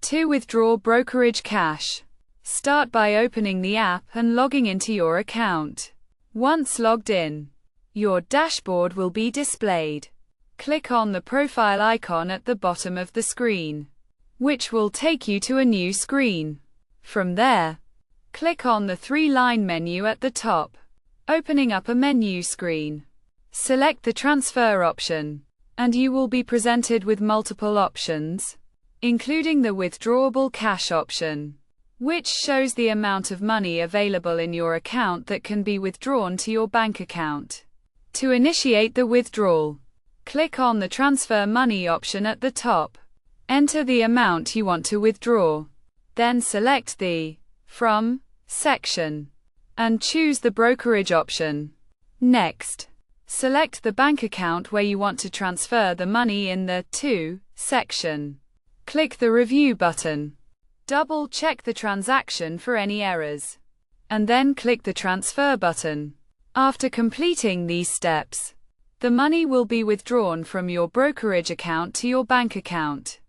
To withdraw brokerage cash, start by opening the app and logging into your account. Once logged in, your dashboard will be displayed. Click on the profile icon at the bottom of the screen, which will take you to a new screen. From there, click on the three-line menu at the top, opening up a menu screen. Select the transfer option, and you will be presented with multiple options, including the withdrawable cash option, which shows the amount of money available in your account that can be withdrawn to your bank account. To initiate the withdrawal, click on the transfer money option at the top. Enter the amount you want to withdraw. Then select the From section and choose the brokerage option. Next, select the bank account where you want to transfer the money in the To section. Click the Review button. Double-check the transaction for any errors, and then click the Transfer button. After completing these steps, the money will be withdrawn from your brokerage account to your bank account.